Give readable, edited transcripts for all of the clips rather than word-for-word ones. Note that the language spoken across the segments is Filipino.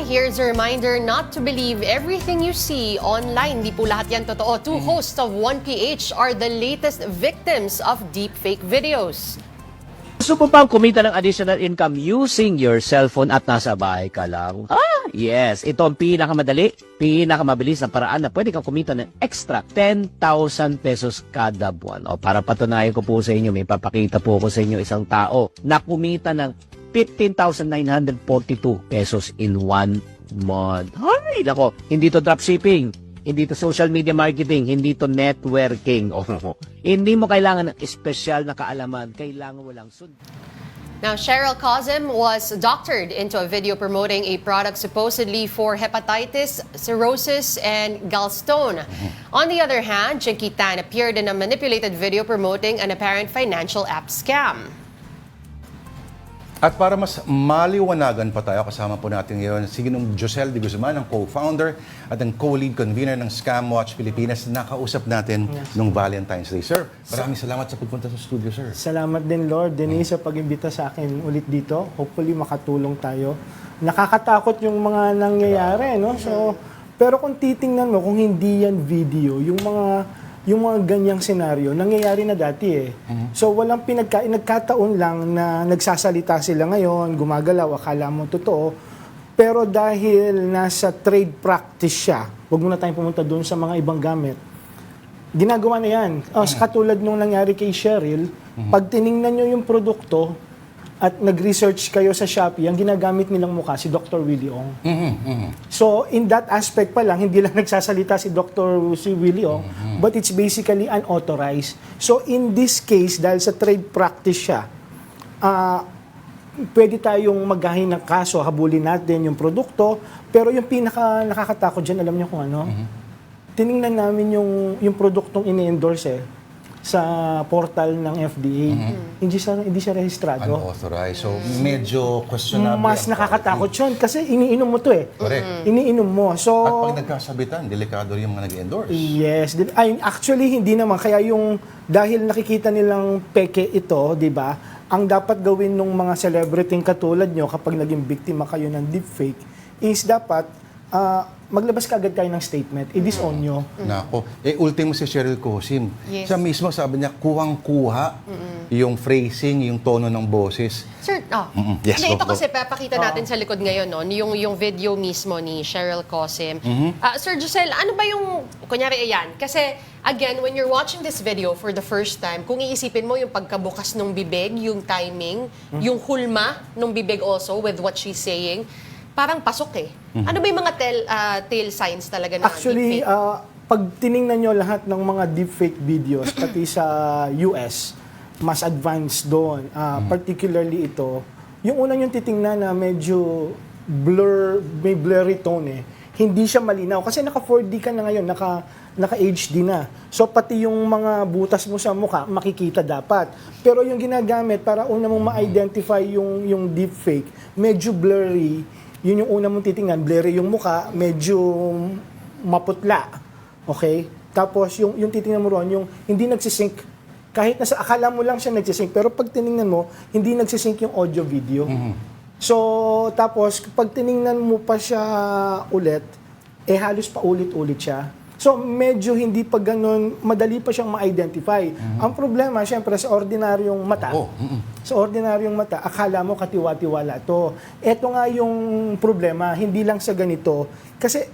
here's a reminder not to believe everything you see online. Di po lahat yan totoo. Two hosts of 1PH are the latest victims of deepfake videos. Gusto mo pang kumita ng additional income using your cellphone at nasa bahay ka lang? Yes. Ito ang pinakamadali, pinakamabilis na paraan na pwede kang kumita ng extra 10,000 pesos kada buwan. O para patunayan ko po sa inyo, may papakita po ko sa inyo isang tao na kumita ng 15,942 pesos in 1 month. Ay, nako, hindi to dropshipping, hindi to social media marketing, hindi to networking. Hindi mo kailangan ng espesyal na kaalaman, kailangan mo lang sundin. Now, Cheryl Cosim was doctored into a video promoting a product supposedly for hepatitis, cirrhosis, and gallstone. On the other hand, Chinky Tan appeared in a manipulated video promoting an apparent financial app scam. At para mas maliwanagan pa tayo, kasama po natin ngayon si Ginong Josel de Guzman, ang co-founder at ang co-lead convener ng Scam Watch Pilipinas. Nakausap natin nung Valentine's Day. Sir, maraming salamat sa pagpunta sa studio, sir. Salamat din, Lord Denise, sa pag-imbita sa akin ulit dito. Hopefully makatulong tayo. Nakakatakot yung mga nangyayari, no? So, pero kung titingnan mo, kung hindi yan video, yung mga ganyang senaryo, nangyayari na dati eh. So walang nagkataon lang na nagsasalita sila ngayon, gumagalaw, akala mo totoo. Pero dahil nasa trade practice siya, huwag muna tayong pumunta doon sa mga ibang gamit. Ginagawa na yan. Katulad nung nangyari kay Cheryl, pag tiningnan nyo yung produkto, at nag-research kayo sa Shopee, ang ginagamit nilang mukha si Dr. Willie Ong. So, in that aspect pa lang, hindi lang nagsasalita si Willie Ong, but it's basically unauthorized. So, in this case, dahil sa trade practice siya, pwede tayong maghahin ng kaso, habulin natin yung produkto, pero yung pinaka nakakatakot dyan, alam niyo kung ano? Tiningnan namin yung produktong ini-endorse sa portal ng FDA. Hindi siya rehistrado. Unauthorized. So, medyo questionable. Mas nakakatakot yun kasi iniinom mo to eh. Correct. Iniinom mo. So, At pag nagkasabitan, delikado rin yung mga nag-endorse. yes. Actually, hindi naman. Kaya dahil nakikita nilang peke ito, di ba, ang dapat gawin ng mga celebrity katulad nyo kapag naging biktima kayo ng deepfake is dapat maglabas kaagad kayo ng statement, i-disown nyo. Nako. Ultimo si Cheryl Cosim. Yes. Siya mismo sabi niya, kuhang-kuha yung phrasing, yung tono ng boses. Sir, Yes, Hindi, ito go. kasi papakita natin sa likod ngayon, no? Yung video mismo ni Cheryl Cosim. Sir Josel, ano ba yung, kunyari ayan, kasi again, when you're watching this video for the first time, kung iisipin mo yung pagkabukas ng bibig, yung timing, yung hulma ng bibig also with what she's saying, parang pasok eh. Ano ba yung mga tail signs talaga na Actually, deepfake? pag tiningnan nyo lahat ng mga deepfake videos, pati sa US, mas advanced doon. Particularly ito, yung unang yung titingnan na medyo may blurry tone eh. Hindi siya malinaw. Kasi naka 4D ka na ngayon, naka HD na. So pati yung mga butas mo sa mukha, makikita dapat. Pero yung ginagamit para una mong ma-identify yung deepfake, medyo blurry. Yun yung una mong titingnan, blurry yung mukha, medyo maputla. Okay? Tapos yung titingnan mo ron, yung hindi nagsisync. Kahit nasa akala mo lang siya nagsisync, pero pag tiningnan mo, hindi nagsisync yung audio-video. So, tapos pag tiningnan mo pa siya ulit, halos pa ulit-ulit siya. So, medyo hindi pa ganun, madali pa siyang ma-identify. Ang problema, syempre, sa ordinaryong mata, akala mo katiwa-tiwala to. Ito nga yung problema, hindi lang sa ganito. Kasi,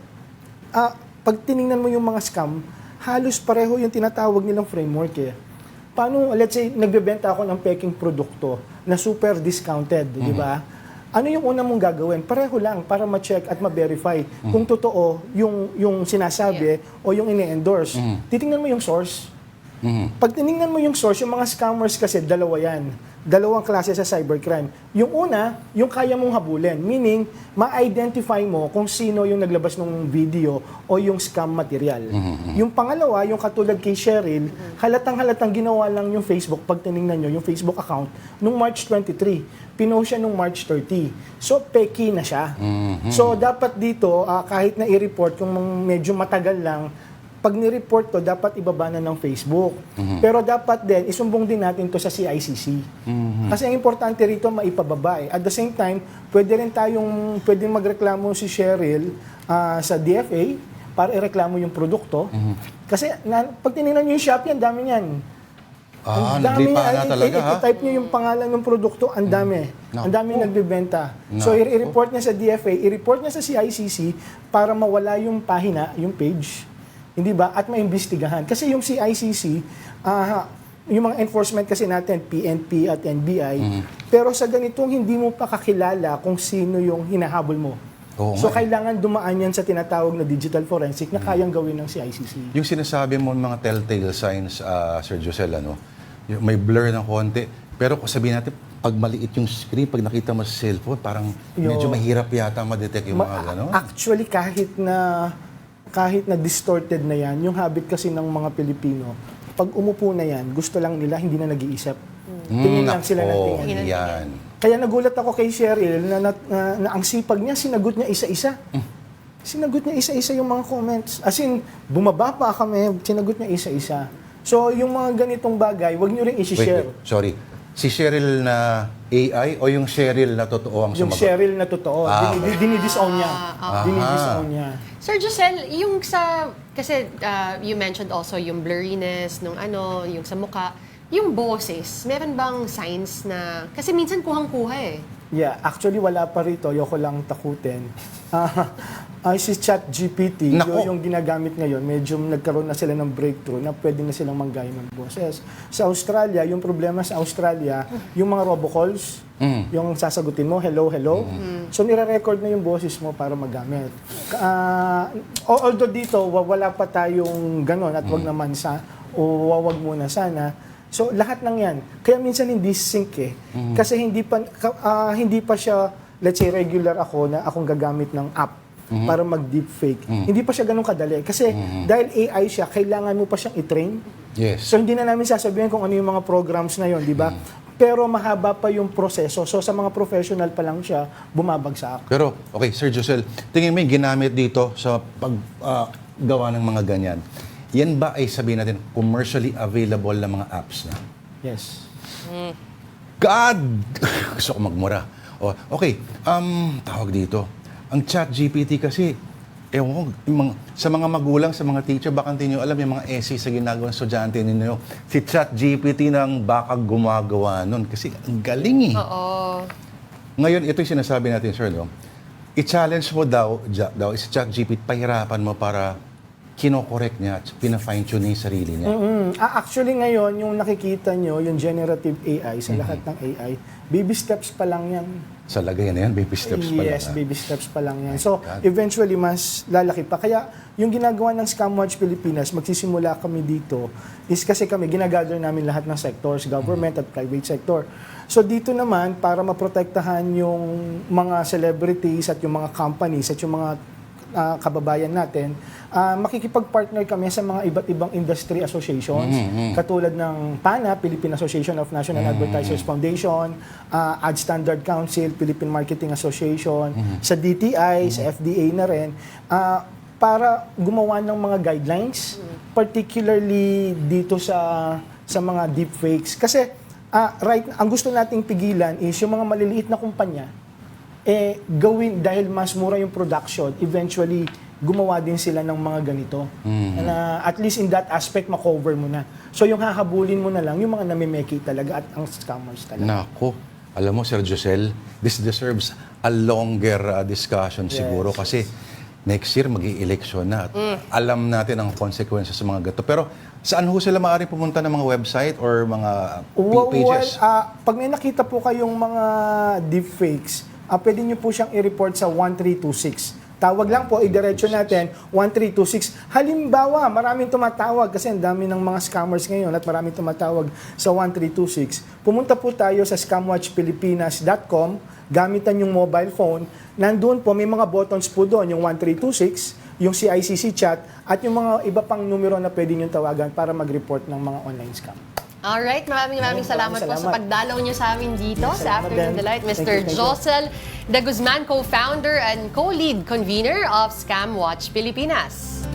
pag tiningnan mo yung mga scam, halos pareho yung tinatawag nilang framework eh. Paano, let's say, nagbebenta ako ng peking produkto na super discounted, di ba? Ano yung una mong gagawin? Pareho lang para ma-check at ma-verify kung totoo yung sinasabi o yung ini-endorse. Titingnan mo yung source. Pag tiningnan mo yung source, yung mga scammers kasi dalawa yan. Dalawang klase sa cybercrime. Yung una, yung kaya mong habulin. Meaning, ma-identify mo kung sino yung naglabas ng video o yung scam material. Yung pangalawa, yung katulad kay Cheryl, halatang-halatang ginawa lang yung Facebook, pag tiningnan nyo, yung Facebook account, nung March 23. Pinost siya nung March 30. So, peki na siya. So, dapat dito, kahit na i-report, kung medyo matagal lang, pag ni-report to, dapat ibaba na ng Facebook. Pero dapat din, isumbong din natin to sa CICC. Kasi ang importante rito, maipababa eh. At the same time, pwede magreklamo si Cheryl sa DFA para ireklamo yung produkto. Kasi pag tinignan nyo yung Shopee, ang dami niyan. Naglipa na talaga, ha? I-type nyo yung pangalan ng produkto, ang dami. Ang dami nagbibenta. So, i-report niya sa DFA, i-report niya sa CICC para mawala yung pahina, yung page. Hindi ba? At maimbestigahan. Kasi yung CICC, yung mga enforcement kasi natin, PNP at NBI, pero sa ganitong hindi mo pa kakilala kung sino yung hinahabol mo. Oo So, nga eh. kailangan dumaan yan sa tinatawag na digital forensic na kayang gawin ng CICC. Yung sinasabi mo mga telltale signs, Sir Josel, yung may blur ng konti. Pero kung sabihin natin, pag maliit yung screen, pag nakita mo sa cellphone, parang medyo mahirap yata ma-detect yung mga gano'n. Actually, kahit na distorted na yan, yung habit kasi ng mga Pilipino, pag umupo na yan, gusto lang nila, hindi na nag-iisip. Tingin lang sila ng tingin. Yan. Kaya nagulat ako kay Cheryl na ang sipag niya, sinagot niya isa-isa. Sinagot niya isa-isa yung mga comments. As in, bumaba pa kami, sinagot niya isa-isa. So, yung mga ganitong bagay, wag niyo rin i-share. Wait, sorry. Si Cheryl na AI o yung Cheryl na totoo ang Yung sumagot? Cheryl na totoo, dinidisown niya. Dinidisown niya. Sir Josel, yung kasi you mentioned also yung blurriness, yung sa mukha, yung boses, meron bang signs na, kasi minsan kuhang-kuha eh. Yeah, actually wala pa rito, ayoko lang takutin. Si ChatGPT, Nako. yung ginagamit ngayon, medyo nagkaroon na sila ng breakthrough na pwede na silang manggaya ng boses. Sa Australia, yung problema sa Australia, yung mga robocalls, yung sasagutin mo, hello, hello. So nire-record na yung boses mo para magamit. Although dito, wala pa tayong ganon at wag naman wag muna sana. So lahat ng yan. Kaya minsan hindi sync eh. Kasi hindi pa siya, let's say regular ako na akong gagamit ng app para mag-deepfake. Hindi pa siya ganun kadali. Kasi dahil AI siya, kailangan mo pa siyang i-train. Yes. So hindi na namin sasabihin kung ano yung mga programs na yon, di ba? Pero mahaba pa yung proseso. So sa mga professional pa lang siya, bumabagsak. Pero, okay, Sir Josel, tingin mo yung ginamit dito sa paggawa ng mga ganyan. Yan ba ay sabihin natin commercially available na mga apps na? Yes. God! Gusto ko magmura. Okay, tawag dito. Ang ChatGPT kasi, ewan ko, sa mga magulang, sa mga teacher, baka hindi nyo alam yung mga essay sa ginagawa ng estudyante ninyo. Si ChatGPT nang baka gumagawa nun. Kasi ang galing eh. Oo. Ngayon, ito yung sinasabi natin, sir, no? I-challenge mo daw si ChatGPT, pahirapan mo para kino-correct niya at pina-fine-tune niya yung sarili niya. Actually ngayon, yung nakikita nyo, yung generative AI, sa lahat ng AI, baby steps pa lang yan. Sa lagay na yan, baby steps pa lang. Yes, baby steps pa lang yan. So, eventually, mas lalaki pa. Kaya, yung ginagawa ng Scamwatch Pilipinas, magsisimula kami dito, is kasi kami, ginagather namin lahat ng sectors, government at private sector. So, dito naman, para maprotektahan yung mga celebrities at yung mga companies at yung mga kababayan natin, makikipag-partner kami sa mga iba't ibang industry associations, katulad ng PANA, Philippine Association of National Advertisers Foundation, Ad Standard Council, Philippine Marketing Association, sa DTI, sa FDA na rin, para gumawa ng mga guidelines, particularly dito sa mga deepfakes. Kasi ang gusto nating pigilan is yung mga maliliit na kumpanya, gawin dahil mas mura yung production, eventually gumawa din sila ng mga ganito. Na at least in that aspect, makover mo na. So yung hahabulin mo na lang, yung mga namimeki talaga at ang scammers talaga. Nako, alam mo, Sir Josel, this deserves a longer discussion siguro kasi next year mag-i-election na at alam natin ang consequences sa mga gato. Pero saan ho sila maaari pumunta ng mga website or mga pages? Pag may nakita po kayong mga deepfakes, pwede nyo po siyang i-report sa 1326. Tawag lang po, idiretso natin, 1326. Halimbawa, maraming tumatawag kasi ang dami ng mga scammers ngayon at maraming tumatawag sa 1326. Pumunta po tayo sa scamwatchpilipinas.com, gamitan yung mobile phone. Nandun po, may mga buttons po doon, yung 1326, yung CICC chat, at yung mga iba pang numero na pwede nyo tawagan para mag-report ng mga online scam. Alright, maraming salamat po sa pagdalaw niyo sa amin dito sa Afternoon Delight. Mr. Josel De Guzman, co-founder and co-lead convener of Scamwatch Pilipinas.